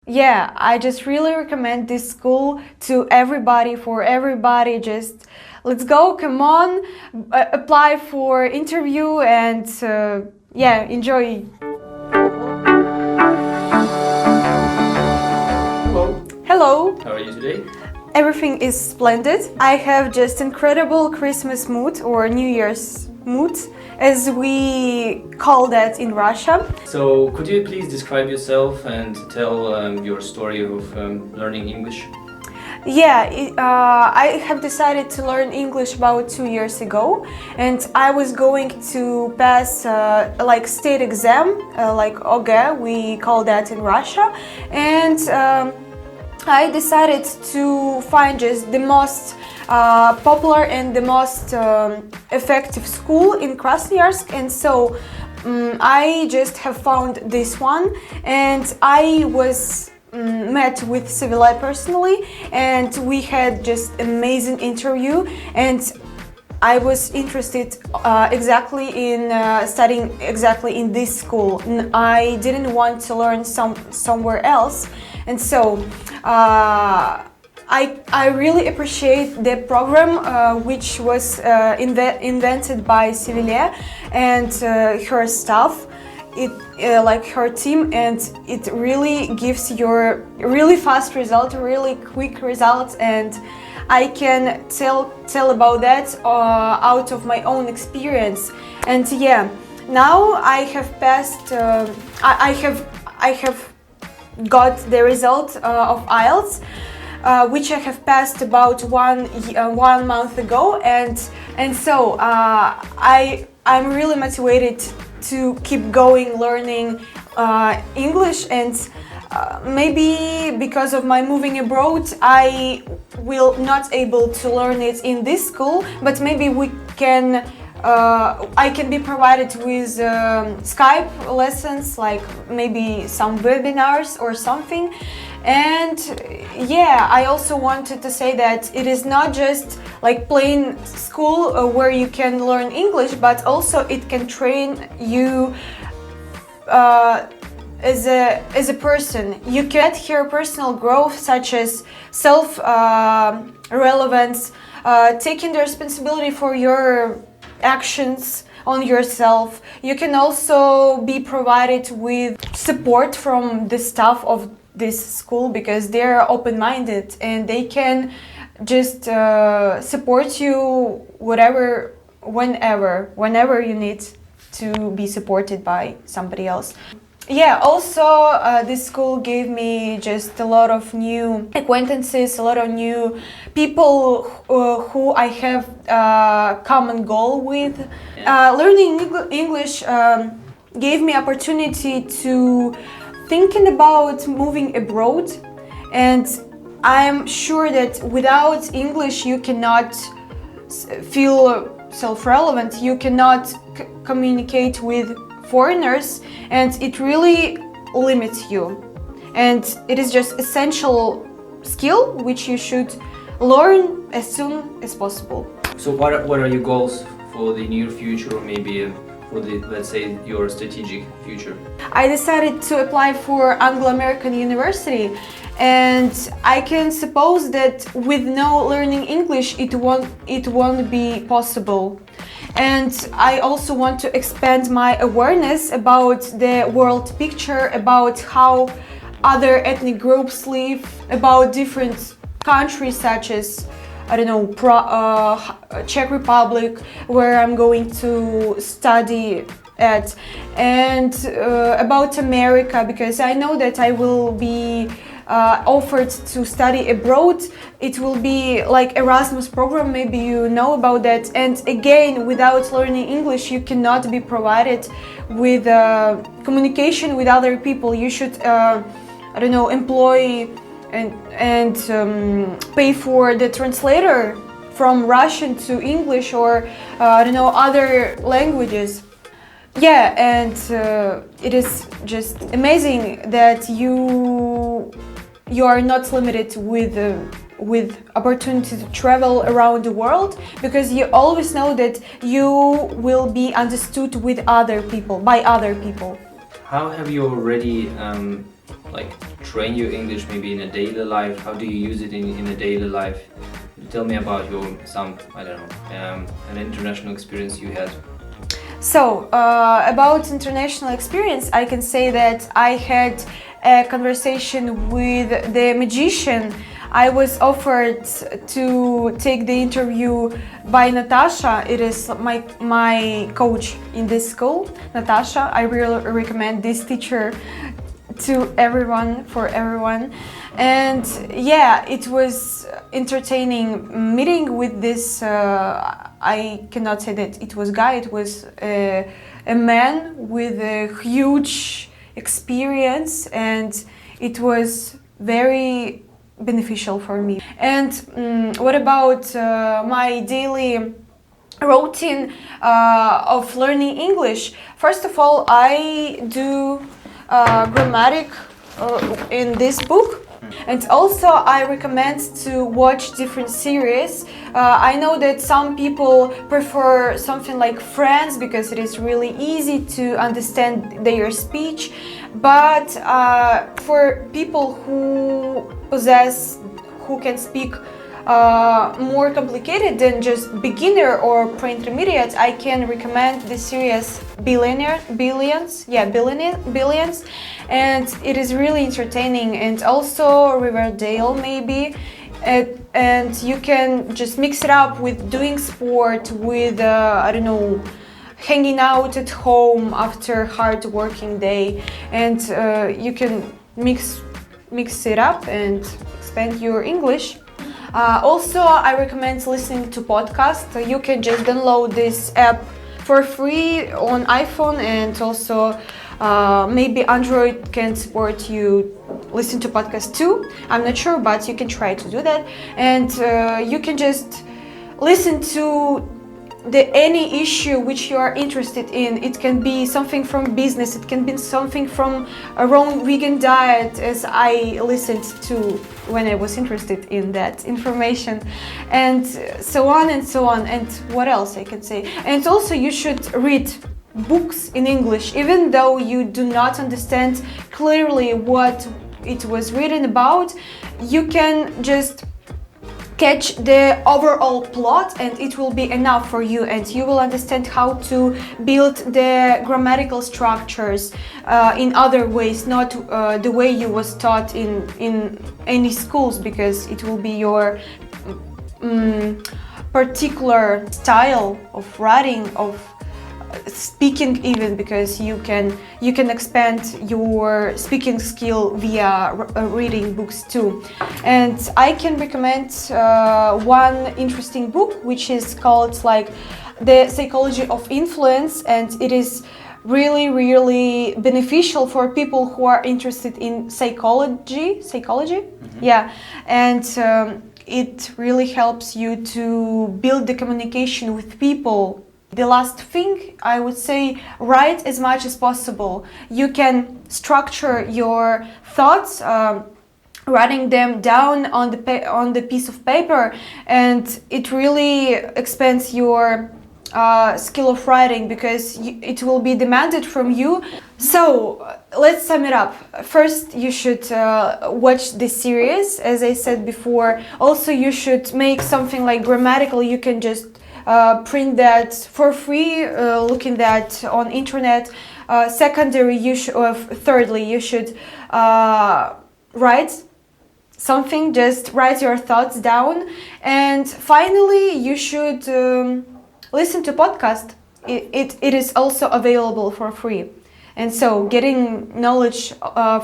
Yeah, I just really recommend this school to everybody, for everybody. Just let's go, come on, apply for interview and yeah, enjoy. Hello. Hello. How are you today? Everything is splendid. I have just incredible Christmas mood or New Year's mood, as we call that in Russia. So, could you please describe yourself and tell your story of learning English? Yeah, I have decided to learn English about 2 years ago, and I was going to pass like state exam, like ОГЭ, we call that in Russia, and I decided to find just the most popular and the most effective school in Krasnoyarsk, and so I just have found this one, and I was met with Sdala personally, and we had just amazing interview, and I was interested exactly in studying exactly in this school. I didn't want to learn somewhere else, and so I really appreciate the program which was invented by Sdala and her staff. It like her team, and it really gives your really fast result, really quick results, and I can tell about that out of my own experience. And yeah, now I have passed. I have got the result of Ielts, which I have passed about one month ago, and so I'm really motivated to keep going learning English, and maybe because of my moving abroad I will not able to learn it in this school, but maybe we can I can be provided with Skype lessons, like maybe some webinars or something. And yeah, I also wanted to say that it is not just like plain school where you can learn English, but also it can train you as a person. You get here personal growth, such as self relevance, taking the responsibility for your actions on yourself. You can also be provided with support from the staff of this school, because they're open-minded and they can just support you whenever you need to be supported by somebody else. Yeah, also this school gave me just a lot of new acquaintances, a lot of new people who I have a common goal with. Learning English gave me opportunity to thinking about moving abroad, and I'm sure that without English you cannot feel self-relevant, you cannot communicate with foreigners, and it really limits you. And it is just essential skill which you should learn as soon as possible. So what are your goals for the near future, or maybe for the, let's say, your strategic future? I decided to apply for Anglo-American University, and I can suppose that with no learning English it won't be possible. And I also want to expand my awareness about the world picture, about how other ethnic groups live, about different countries such as, I don't know, Czech Republic, where I'm going to study at, and about America, because I know that I will be offered to study abroad. It will be like Erasmus program, maybe you know about that. And again, without learning English, you cannot be provided with communication with other people. You should, I don't know, employ and pay for the translator from Russian to English, or I don't know, other languages. Yeah, and it is just amazing that you are not limited with opportunity to travel around the world, because you always know that you will be understood with other people, by other people. How have you already like train your English maybe in a daily life? How do you use it in a daily life? Tell me about your an international experience you had. So, about international experience, I can say that I had a conversation with the magician. I was offered to take the interview by Natasha. It is my coach in this school, Natasha. I really recommend this teacher to everyone, for everyone. And yeah, it was entertaining meeting with this, I cannot say that it was guy, it was a man with a huge experience, and it was very beneficial for me. And what about my daily routine of learning English? First of all, I do grammatic in this book. And also I recommend to watch different series. I know that some people prefer something like Friends because it is really easy to understand their speech, but for people who can speak more complicated than just beginner or pre-intermediate, I can recommend the series Billions, and it is really entertaining. And also Riverdale maybe, and you can just mix it up with doing sport, with I don't know, hanging out at home after hard working day, and you can mix it up and expand your English. Also, I recommend listening to podcasts. You can just download this app for free on iPhone, and also maybe Android can support you listen to podcasts too. I'm not sure, but you can try to do that. And you can just listen to any issue which you are interested in. It can be something from business, it can be something from a wrong vegan diet, as I listened to when I was interested in that information, and so on and so on. And what else I can say? And also you should read books in English, even though you do not understand clearly what it was written about. You can just catch the overall plot, and it will be enough for you, and you will understand how to build the grammatical structures in other ways, not the way you was taught in any schools, because it will be your particular style of writing, of speaking even, because you can expand your speaking skill via reading books too. And I can recommend one interesting book which is called like The Psychology of Influence, and it is really beneficial for people who are interested in psychology. Mm-hmm. Yeah, and it really helps you to build the communication with people. The last thing I would say, write as much as possible. You can structure your thoughts, writing them down on the piece of paper, and it really expands your skill of writing, because it will be demanded from you. So let's sum it up. First, you should watch this series, as I said before. Also, you should make something like grammatical. You can just print that for free, looking that on internet. Thirdly, you should write something, just write your thoughts down. And finally, you should listen to podcast. It is also available for free. And so getting knowledge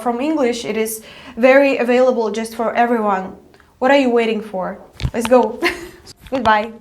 from English, it is very available just for everyone. What are you waiting for? Let's go. Goodbye.